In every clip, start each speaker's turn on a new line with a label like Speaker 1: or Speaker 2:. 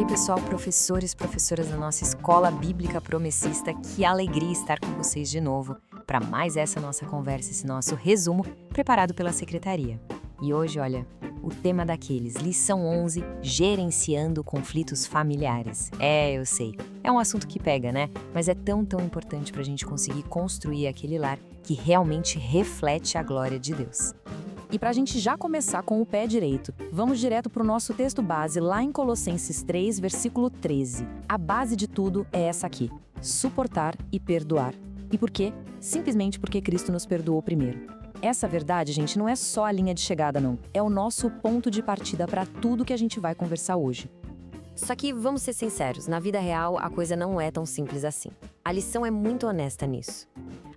Speaker 1: aí, pessoal, professores, professoras da nossa Escola Bíblica Promessista, que alegria estar com vocês de novo para mais essa nossa conversa, esse nosso resumo preparado pela Secretaria. E hoje, olha, o tema daqueles, lição 11, gerenciando conflitos familiares. Eu sei, é um assunto que pega, né? Mas é tão importante para a gente conseguir construir aquele lar que realmente reflete a glória de Deus.
Speaker 2: E para a gente já começar com o pé direito, vamos direto para o nosso texto base lá em Colossenses 3, versículo 13. A base de tudo é essa aqui: suportar e perdoar. E por quê? Simplesmente porque Cristo nos perdoou primeiro. Essa verdade, gente, não é só a linha de chegada, não. É o nosso ponto de partida para tudo que a gente vai conversar hoje.
Speaker 1: Só que, vamos ser sinceros, na vida real a coisa não é tão simples assim. A lição é muito honesta nisso.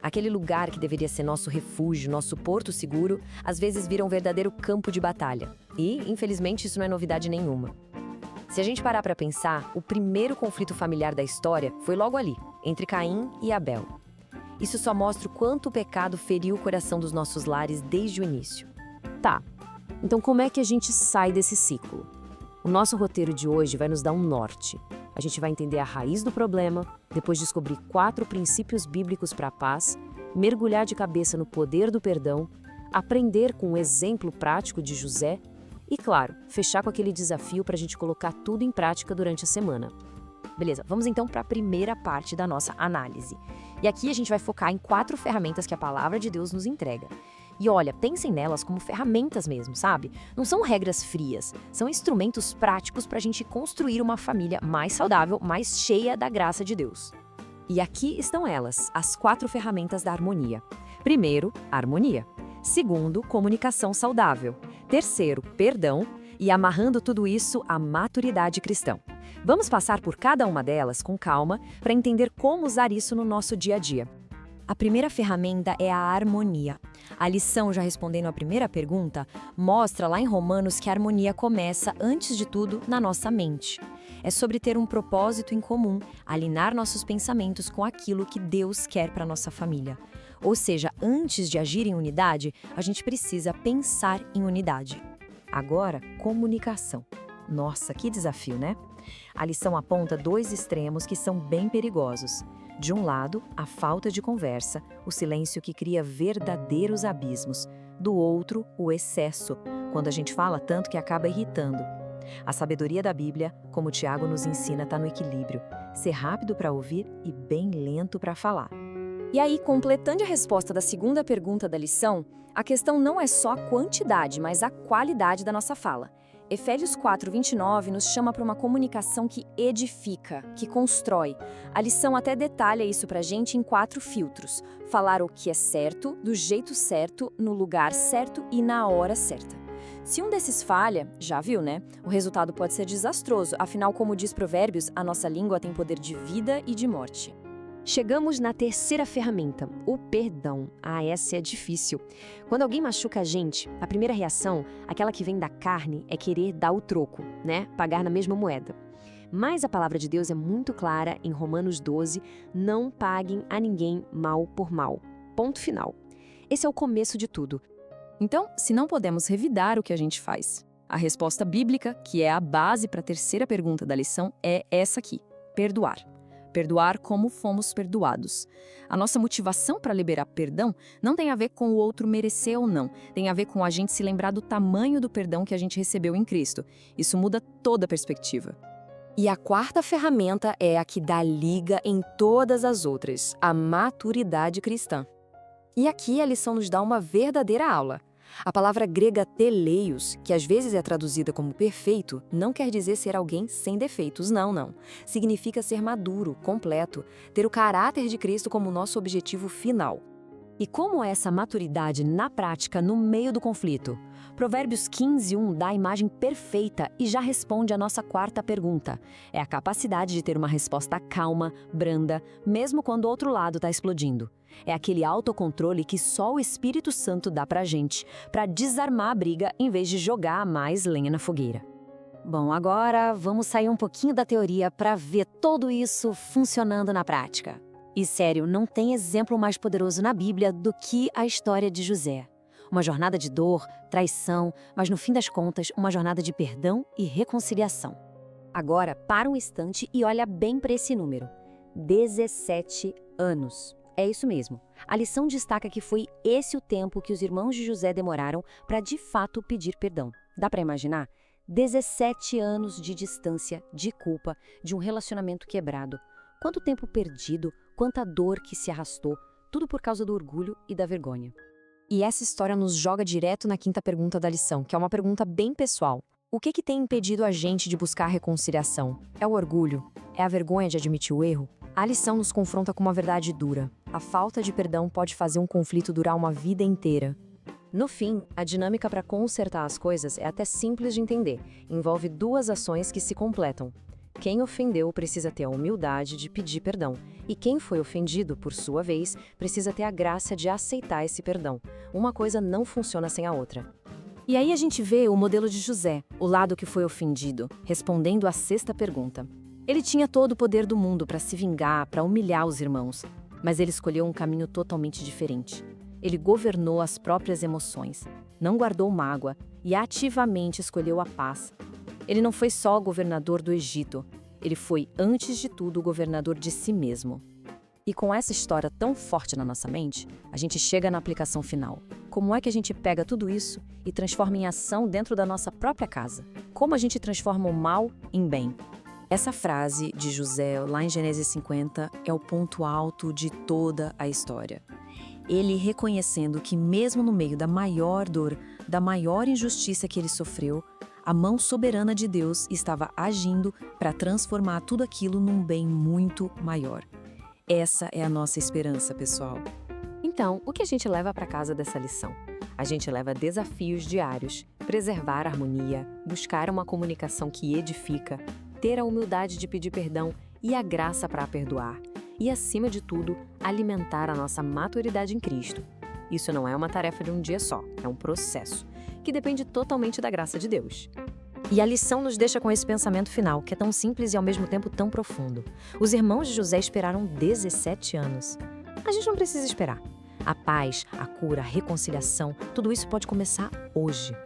Speaker 1: Aquele lugar que deveria ser nosso refúgio, nosso porto seguro, às vezes vira um verdadeiro campo de batalha. E, infelizmente, isso não é novidade nenhuma. Se a gente parar para pensar, o primeiro conflito familiar da história foi logo ali, entre Caim e Abel. Isso só mostra o quanto o pecado feriu o coração dos nossos lares desde o início.
Speaker 3: Tá, então como é que a gente sai desse ciclo? O nosso roteiro de hoje vai nos dar um norte. A gente vai entender a raiz do problema, depois descobrir 4 princípios bíblicos para a paz, mergulhar de cabeça no poder do perdão, aprender com o exemplo prático de José e, claro, fechar com aquele desafio para a gente colocar tudo em prática durante a semana. Beleza, vamos então para a primeira parte da nossa análise. E aqui a gente vai focar em 4 ferramentas que a palavra de Deus nos entrega. E olha, pensem nelas como ferramentas mesmo, sabe? Não são regras frias, são instrumentos práticos para a gente construir uma família mais saudável, mais cheia da graça de Deus. E aqui estão elas, as 4 ferramentas da harmonia. Primeiro, harmonia. Segundo, comunicação saudável. Terceiro, perdão. E amarrando tudo isso, a maturidade cristã. Vamos passar por cada uma delas com calma para entender como usar isso no nosso dia a dia.
Speaker 4: A primeira ferramenta é a harmonia. A lição, já respondendo à primeira pergunta, mostra lá em Romanos que a harmonia começa, antes de tudo, na nossa mente. É sobre ter um propósito em comum, alinhar nossos pensamentos com aquilo que Deus quer para nossa família. Ou seja, antes de agir em unidade, a gente precisa pensar em unidade.
Speaker 2: Agora, comunicação. Nossa, que desafio, né? A lição aponta 2 extremos que são bem perigosos. De um lado, a falta de conversa, o silêncio que cria verdadeiros abismos. Do outro, o excesso, quando a gente fala tanto que acaba irritando. A sabedoria da Bíblia, como Tiago nos ensina, está no equilíbrio. Ser rápido para ouvir e bem lento para falar.
Speaker 4: E aí, completando a resposta da segunda pergunta da lição, a questão não é só a quantidade, mas a qualidade da nossa fala. Efésios 4:29 nos chama para uma comunicação que edifica, que constrói. A lição até detalha isso para a gente em 4 filtros. Falar o que é certo, do jeito certo, no lugar certo e na hora certa. Se um desses falha, já viu, né? O resultado pode ser desastroso, afinal, como diz Provérbios, a nossa língua tem poder de vida e de morte.
Speaker 3: Chegamos na terceira ferramenta, o perdão. Essa é difícil. Quando alguém machuca a gente, a primeira reação, aquela que vem da carne, é querer dar o troco, né? Pagar na mesma moeda. Mas a palavra de Deus é muito clara em Romanos 12, não paguem a ninguém mal por mal. Ponto final. Esse é o começo de tudo.
Speaker 2: Então, se não podemos revidar o que a gente faz, a resposta bíblica, que é a base para a terceira pergunta da lição, é essa aqui: perdoar. Perdoar como fomos perdoados. A nossa motivação para liberar perdão não tem a ver com o outro merecer ou não, tem a ver com a gente se lembrar do tamanho do perdão que a gente recebeu em Cristo. Isso muda toda a perspectiva.
Speaker 4: E a quarta ferramenta é a que dá liga em todas as outras, a maturidade cristã. E aqui a lição nos dá uma verdadeira aula. A palavra grega teleios, que às vezes é traduzida como perfeito, não quer dizer ser alguém sem defeitos, não. Significa ser maduro, completo, ter o caráter de Cristo como nosso objetivo final. E como é essa maturidade na prática no meio do conflito? Provérbios 15:1 dá a imagem perfeita e já responde a nossa quarta pergunta. É a capacidade de ter uma resposta calma, branda, mesmo quando o outro lado está explodindo. É aquele autocontrole que só o Espírito Santo dá pra gente, para desarmar a briga em vez de jogar mais lenha na fogueira.
Speaker 3: Bom, agora vamos sair um pouquinho da teoria para ver tudo isso funcionando na prática. E sério, não tem exemplo mais poderoso na Bíblia do que a história de José. Uma jornada de dor, traição, mas no fim das contas, uma jornada de perdão e reconciliação.
Speaker 5: Agora, para um instante e olha bem para esse número. 17 anos. É isso mesmo. A lição destaca que foi esse o tempo que os irmãos de José demoraram para de fato pedir perdão. Dá para imaginar? 17 anos de distância, de culpa, de um relacionamento quebrado. Quanto tempo perdido, quanta dor que se arrastou, tudo por causa do orgulho e da vergonha.
Speaker 1: E essa história nos joga direto na quinta pergunta da lição, que é uma pergunta bem pessoal. O que tem impedido a gente de buscar reconciliação? É o orgulho? É a vergonha de admitir o erro? A lição nos confronta com uma verdade dura. A falta de perdão pode fazer um conflito durar uma vida inteira. No fim, a dinâmica para consertar as coisas é até simples de entender. Envolve duas ações que se completam. Quem ofendeu precisa ter a humildade de pedir perdão, e quem foi ofendido, por sua vez, precisa ter a graça de aceitar esse perdão. Uma coisa não funciona sem a outra.
Speaker 4: E aí a gente vê o modelo de José, o lado que foi ofendido, respondendo à sexta pergunta. Ele tinha todo o poder do mundo para se vingar, para humilhar os irmãos, mas ele escolheu um caminho totalmente diferente. Ele governou as próprias emoções, não guardou mágoa e ativamente escolheu a paz. Ele não foi só governador do Egito, ele foi, antes de tudo, governador de si mesmo. E com essa história tão forte na nossa mente, a gente chega na aplicação final. Como é que a gente pega tudo isso e transforma em ação dentro da nossa própria casa? Como a gente transforma o mal em bem? Essa frase de José, lá em Gênesis 50, é o ponto alto de toda a história. Ele reconhecendo que mesmo no meio da maior dor, da maior injustiça que ele sofreu, a mão soberana de Deus estava agindo para transformar tudo aquilo num bem muito maior. Essa é a nossa esperança, pessoal.
Speaker 1: Então, o que a gente leva para casa dessa lição? A gente leva desafios diários, preservar a harmonia, buscar uma comunicação que edifica, ter a humildade de pedir perdão e a graça para perdoar. E, acima de tudo, alimentar a nossa maturidade em Cristo. Isso não é uma tarefa de um dia só, é um processo, que depende totalmente da graça de Deus.
Speaker 2: E a lição nos deixa com esse pensamento final, que é tão simples e ao mesmo tempo tão profundo. Os irmãos de José esperaram 17 anos. A gente não precisa esperar. A paz, a cura, a reconciliação, tudo isso pode começar hoje.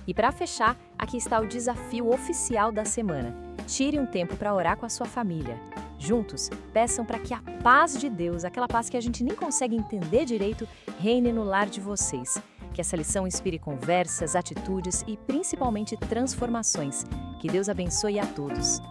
Speaker 5: E para fechar, aqui está o desafio oficial da semana. Tire um tempo para orar com a sua família. Juntos, peçam para que a paz de Deus, aquela paz que a gente nem consegue entender direito, reine no lar de vocês. Que essa lição inspire conversas, atitudes e principalmente transformações. Que Deus abençoe a todos.